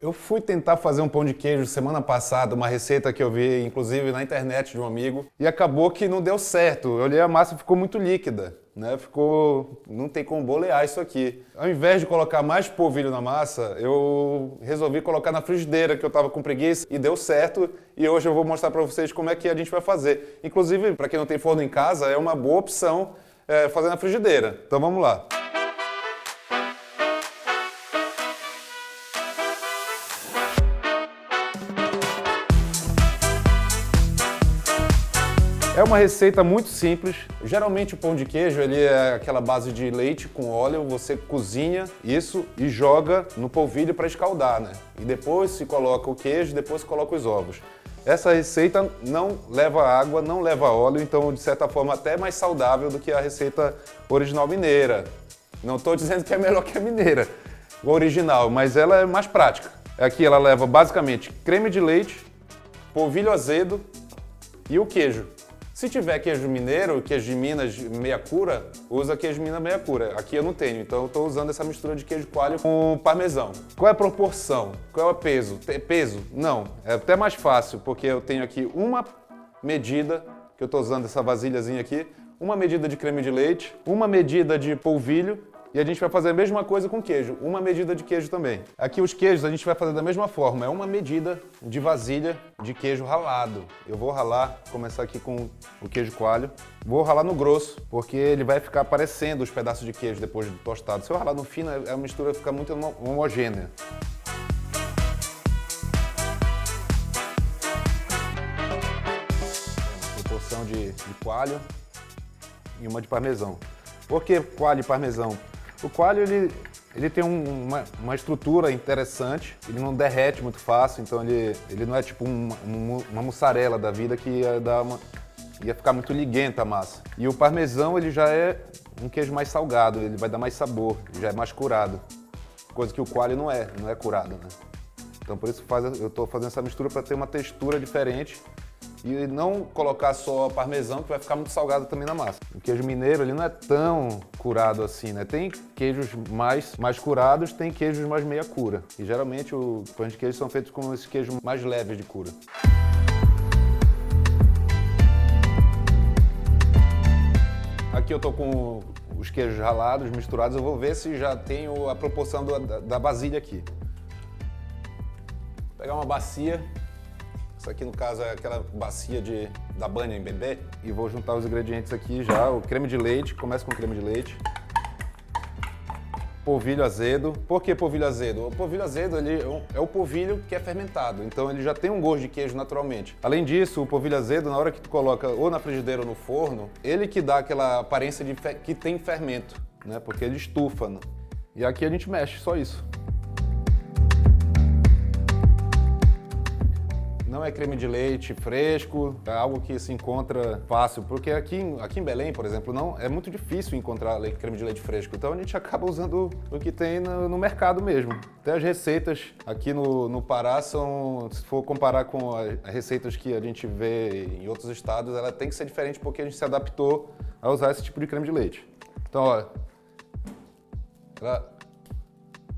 Eu fui tentar fazer um pão de queijo semana passada, uma receita que eu vi, inclusive, na internet de um amigo, e acabou que não deu certo. Eu olhei a massa e ficou muito líquida, né? Não tem como bolear isso aqui. Ao invés de colocar mais polvilho na massa, eu resolvi colocar na frigideira, que eu estava com preguiça, e deu certo. E hoje eu vou mostrar para vocês como é que a gente vai fazer. Inclusive, para quem não tem forno em casa, é uma boa opção fazer na frigideira. Então vamos lá. É uma receita muito simples. Geralmente o pão de queijo ele é aquela base de leite com óleo, você cozinha isso e joga no polvilho para escaldar, né? E depois se coloca o queijo, depois se coloca os ovos. Essa receita não leva água, não leva óleo, então de certa forma até é mais saudável do que a receita original mineira. Não estou dizendo que é melhor que a mineira, o original, mas ela é mais prática. Aqui ela leva basicamente creme de leite, polvilho azedo e o queijo. Se tiver queijo mineiro, queijo de Minas meia cura, usa queijo Minas meia cura. Aqui eu não tenho, então eu estou usando essa mistura de queijo coalho com parmesão. Qual é a proporção? Qual é o peso? Peso? Não, é até mais fácil, porque eu tenho aqui uma medida, que eu estou usando essa vasilhazinha aqui, uma medida de creme de leite, uma medida de polvilho, e a gente vai fazer a mesma coisa com queijo, uma medida de queijo também. Aqui os queijos a gente vai fazer da mesma forma, é uma medida de vasilha de queijo ralado. Eu vou ralar, começar aqui com o queijo coalho. Vou ralar no grosso, porque ele vai ficar aparecendo os pedaços de queijo depois de tostado. Se eu ralar no fino, a mistura fica muito homogênea. Uma proporção de coalho e uma de parmesão. Por que coalho e parmesão? O coalho ele tem uma estrutura interessante, ele não derrete muito fácil, então ele não é tipo uma mussarela da vida que ia ficar muito liguenta a massa. E o parmesão ele já é um queijo mais salgado, ele vai dar mais sabor, já é mais curado, coisa que o coalho não é curado, né? Então por isso eu estou fazendo essa mistura para ter uma textura diferente e não colocar só parmesão, que vai ficar muito salgado também na massa. O queijo mineiro ele não é tão curado assim, né? Tem queijos mais curados, tem queijos mais meia cura. E geralmente os pães de queijo são feitos com esse queijo mais leve de cura. Aqui eu tô com os queijos ralados, misturados. Eu vou ver se já tenho a proporção da vasilha aqui. Vou pegar uma bacia. Isso aqui, no caso, é aquela bacia da banha em bebê. E vou juntar os ingredientes aqui já. O creme de leite, começa com o creme de leite. Polvilho azedo. Por que polvilho azedo? O polvilho azedo é o polvilho que é fermentado, então ele já tem um gosto de queijo naturalmente. Além disso, o polvilho azedo, na hora que tu coloca ou na frigideira ou no forno, ele que dá aquela aparência de que tem fermento, né? Porque ele estufa. Né? E aqui a gente mexe, só isso. Não é creme de leite fresco, é algo que se encontra fácil, porque aqui em Belém, por exemplo, não é muito difícil encontrar creme de leite fresco, então a gente acaba usando o que tem no mercado mesmo. Até as receitas aqui no Pará se for comparar com as receitas que a gente vê em outros estados, ela tem que ser diferente porque a gente se adaptou a usar esse tipo de creme de leite. Então, ó, ela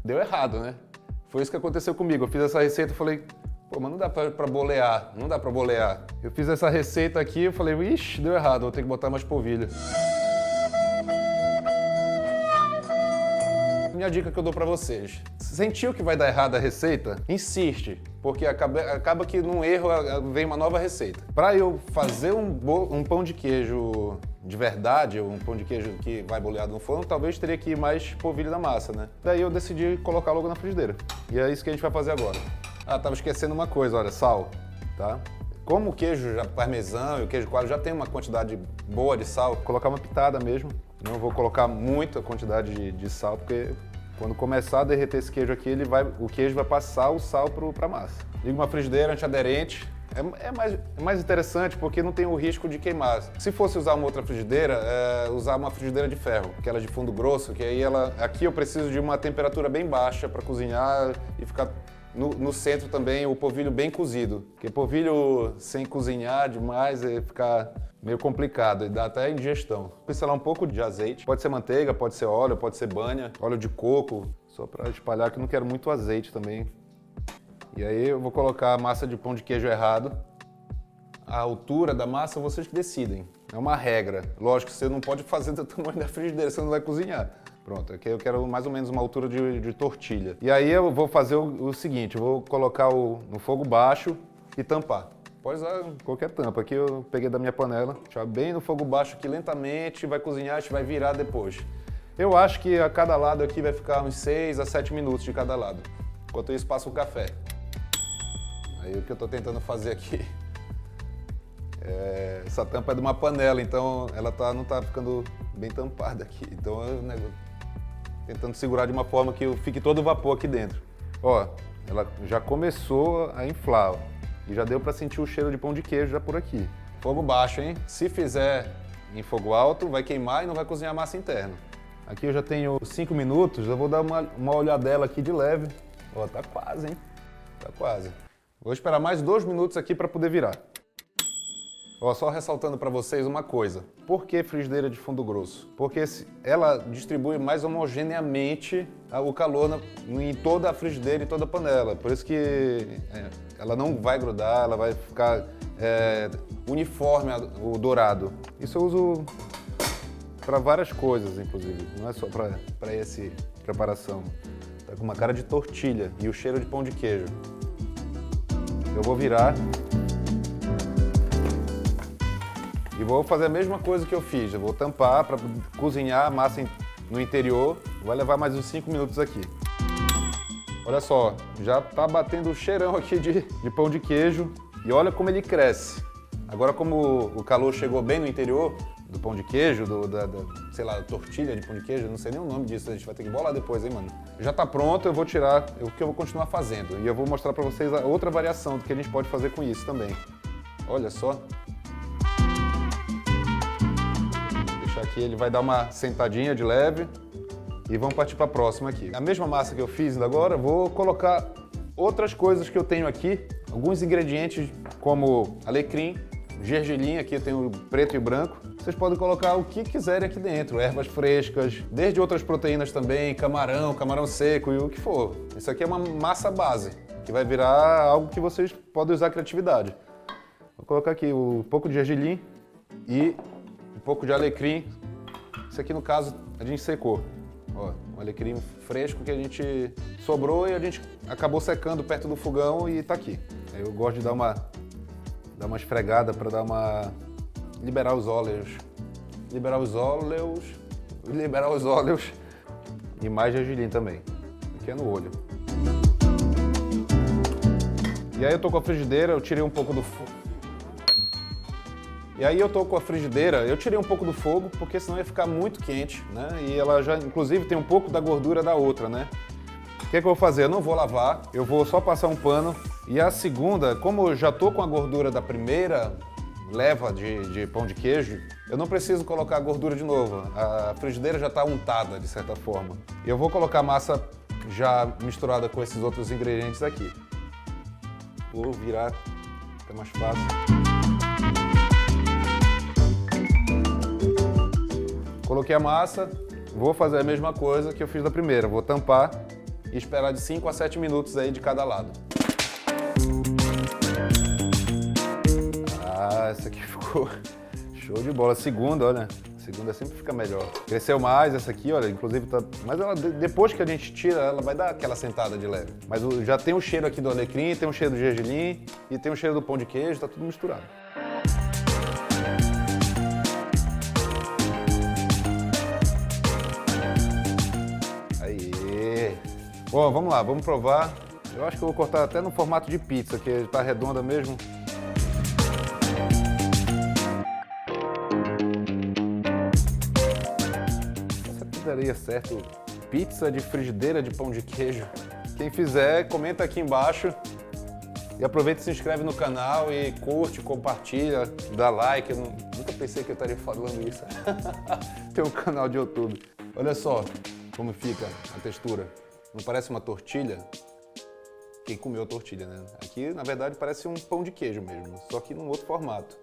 deu errado, né? Foi isso que aconteceu comigo. Eu fiz essa receita e falei, pô, mas não dá pra bolear, não dá pra bolear. Eu fiz essa receita aqui e falei, ixi, deu errado, vou ter que botar mais polvilho. Minha dica que eu dou pra vocês, sentiu que vai dar errado a receita? Insiste, porque acaba que num erro vem uma nova receita. Pra eu fazer um pão de queijo de verdade, um pão de queijo que vai boleado no forno, talvez teria que ir mais polvilho na massa, né? Daí eu decidi colocar logo na frigideira. E é isso que a gente vai fazer agora. Ah, tava esquecendo uma coisa, olha, sal, tá? Como o queijo parmesão e o queijo coalho já tem uma quantidade boa de sal, vou colocar uma pitada mesmo. Não vou colocar muita quantidade de sal, porque quando começar a derreter esse queijo aqui, o queijo vai passar o sal pra massa. Liga uma frigideira antiaderente. É mais interessante porque não tem o risco de queimar. Se fosse usar uma outra frigideira, usar uma frigideira de ferro, aquela de fundo grosso, que aí aqui eu preciso de uma temperatura bem baixa para cozinhar e ficar no centro também o polvilho bem cozido. Porque polvilho sem cozinhar demais fica meio complicado e dá até indigestão. Pincelar um pouco de azeite, pode ser manteiga, pode ser óleo, pode ser banha, óleo de coco, só para espalhar que eu não quero muito azeite também. E aí eu vou colocar a massa de pão de queijo errado. A altura da massa vocês que decidem. É uma regra. Lógico que você não pode fazer do tamanho da frigideira, você não vai cozinhar. Pronto, aqui eu quero mais ou menos uma altura de tortilha. E aí eu vou fazer o seguinte, eu vou colocar no fogo baixo e tampar. Pode usar qualquer tampa. Aqui eu peguei da minha panela, deixar bem no fogo baixo aqui lentamente, vai cozinhar, a gente vai virar depois. Eu acho que a cada lado aqui vai ficar uns 6 a 7 minutos de cada lado. Enquanto isso, passa o café. Aí o que eu estou tentando fazer aqui, essa tampa é de uma panela, então ela não está ficando bem tampada aqui. Então eu tentando segurar de uma forma que fique todo o vapor aqui dentro. Ó, ela já começou a inflar, ó, e já deu para sentir o cheiro de pão de queijo já por aqui. Fogo baixo, hein? Se fizer em fogo alto, vai queimar e não vai cozinhar a massa interna. Aqui eu já tenho 5 minutos, eu vou dar uma olhadela aqui de leve. Ó, tá quase, hein? Tá quase. Vou esperar mais 2 minutos aqui para poder virar. Ó, só ressaltando para vocês uma coisa. Por que frigideira de fundo grosso? Porque ela distribui mais homogeneamente o calor em toda a frigideira e toda a panela. Por isso que ela não vai grudar, ela vai ficar uniforme o dourado. Isso eu uso para várias coisas, inclusive. Não é só para essa preparação. Tá com uma cara de tortilha e o cheiro de pão de queijo. Eu vou virar. E vou fazer a mesma coisa que eu fiz, eu vou tampar para cozinhar a massa no interior, vai levar mais uns 5 minutos aqui. Olha só, já tá batendo o cheirão aqui de pão de queijo e olha como ele cresce. Agora como o calor chegou bem no interior do pão de queijo, sei lá, tortilha de pão de queijo, não sei nem o nome disso, a gente vai ter que bolar depois, hein, mano? Já tá pronto, eu vou tirar o que eu vou continuar fazendo e eu vou mostrar para vocês a outra variação do que a gente pode fazer com isso também. Olha só. Aqui ele vai dar uma sentadinha de leve e vamos partir para a próxima aqui. A mesma massa que eu fiz agora, vou colocar outras coisas que eu tenho aqui, alguns ingredientes como alecrim, gergelim, aqui eu tenho preto e branco. Vocês podem colocar o que quiserem aqui dentro, ervas frescas, desde outras proteínas também, camarão seco e o que for. Isso aqui é uma massa base, que vai virar algo que vocês podem usar criatividade. Vou colocar aqui um pouco de gergelim e um pouco de alecrim. Isso aqui, no caso, a gente secou. Ó, um alecrim fresco que a gente sobrou e a gente acabou secando perto do fogão e tá aqui. Eu gosto de dar uma esfregada para liberar os óleos. Liberar os óleos e mais gergelim também. Aqui é no olho. E aí eu tô com a frigideira, eu tirei um pouco do fogo. E aí eu tô com a frigideira, eu tirei um pouco do fogo, porque senão ia ficar muito quente, né? E ela já, inclusive, tem um pouco da gordura da outra, né? O que eu vou fazer? Eu não vou lavar, eu vou só passar um pano. E a segunda, como eu já tô com a gordura da primeira leva de pão de queijo, eu não preciso colocar a gordura de novo. A frigideira já tá untada, de certa forma. E eu vou colocar a massa já misturada com esses outros ingredientes aqui. Vou virar, fica mais fácil. Coloquei a massa, vou fazer a mesma coisa que eu fiz da primeira. Vou tampar e esperar de 5 a 7 minutos aí de cada lado. Ah, essa aqui ficou show de bola. A segunda, olha, a segunda sempre fica melhor. Cresceu mais essa aqui, olha, inclusive tá... Mas ela, depois que a gente tira, ela vai dar aquela sentada de leve. Mas já tem o cheiro aqui do alecrim, tem o cheiro do gergelim e tem o cheiro do pão de queijo, tá tudo misturado. Bom, vamos lá, vamos provar. Eu acho que eu vou cortar até no formato de pizza, que tá redonda mesmo. Essa aqui daria certo. Pizza de frigideira de pão de queijo. Quem fizer, comenta aqui embaixo. E aproveita e se inscreve no canal e curte, compartilha, dá like. Eu nunca pensei que eu estaria falando isso. Tem um canal de YouTube. Olha só como fica a textura. Não parece uma tortilha? Quem comeu a tortilha, né? Aqui, na verdade, parece um pão de queijo mesmo, só que num outro formato.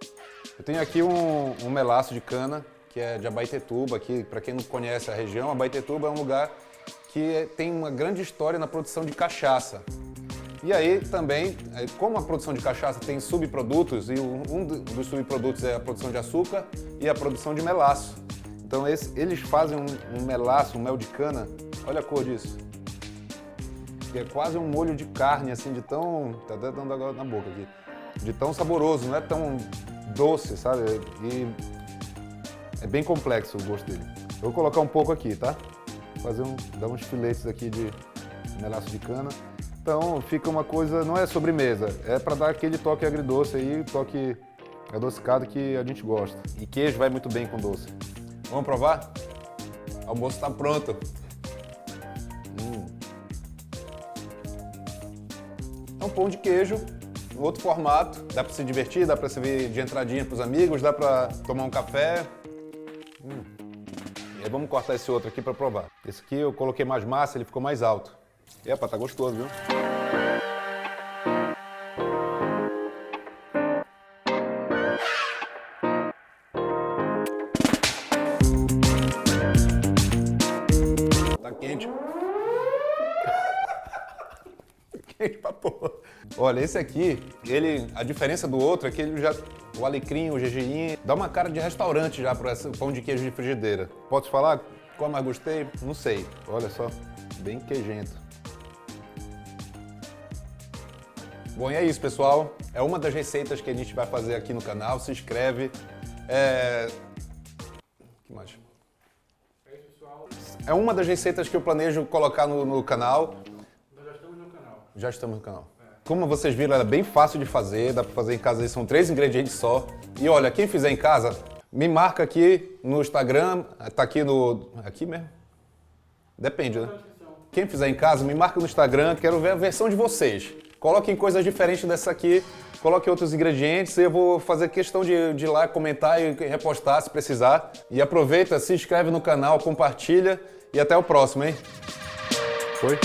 Eu tenho aqui um melaço de cana, que é de Abaetetuba, aqui, para quem não conhece a região, Abaetetuba é um lugar que tem uma grande história na produção de cachaça. E aí também, como a produção de cachaça tem subprodutos, e um dos subprodutos é a produção de açúcar e a produção de melaço. Então eles fazem um melaço, um mel de cana, olha a cor disso. Que é quase um molho de carne, assim, de tão... tá até dando agora na boca aqui. De tão saboroso, não é tão doce, sabe? E é bem complexo o gosto dele. Eu vou colocar um pouco aqui, tá? Dar uns filetes aqui de melaço de cana. Então fica uma coisa, não é sobremesa, é para dar aquele toque agridoce aí, toque adocicado que a gente gosta. E queijo vai muito bem com doce. Vamos provar? O almoço está pronto. É um pão de queijo, em outro formato. Dá para se divertir, dá para servir de entradinha para os amigos, dá para tomar um café. E aí vamos cortar esse outro aqui para provar. Esse aqui eu coloquei mais massa, ele ficou mais alto. Epa, tá gostoso, viu? Tá quente. Quente pra porra. Olha, esse aqui, a diferença do outro é que o alecrim, o gergelim, dá uma cara de restaurante já para esse pão de queijo de frigideira. Posso falar qual mais gostei? Não sei. Olha só, bem queijento. Bom, e é isso, pessoal. É uma das receitas que a gente vai fazer aqui no canal. Se inscreve. Que mais? É isso, pessoal. É uma das receitas que eu planejo colocar no canal. Nós já estamos no canal. Já estamos no canal. Como vocês viram, ela é bem fácil de fazer. Dá pra fazer em casa. São 3 ingredientes só. E olha, quem fizer em casa, me marca aqui no Instagram. Tá aqui no... Aqui mesmo? Depende, né? Quem fizer em casa, me marca no Instagram. Quero ver a versão de vocês. Coloquem coisas diferentes dessa aqui, coloquem outros ingredientes e eu vou fazer questão de ir lá comentar e repostar se precisar. E aproveita, se inscreve no canal, compartilha e até o próximo, hein? Foi?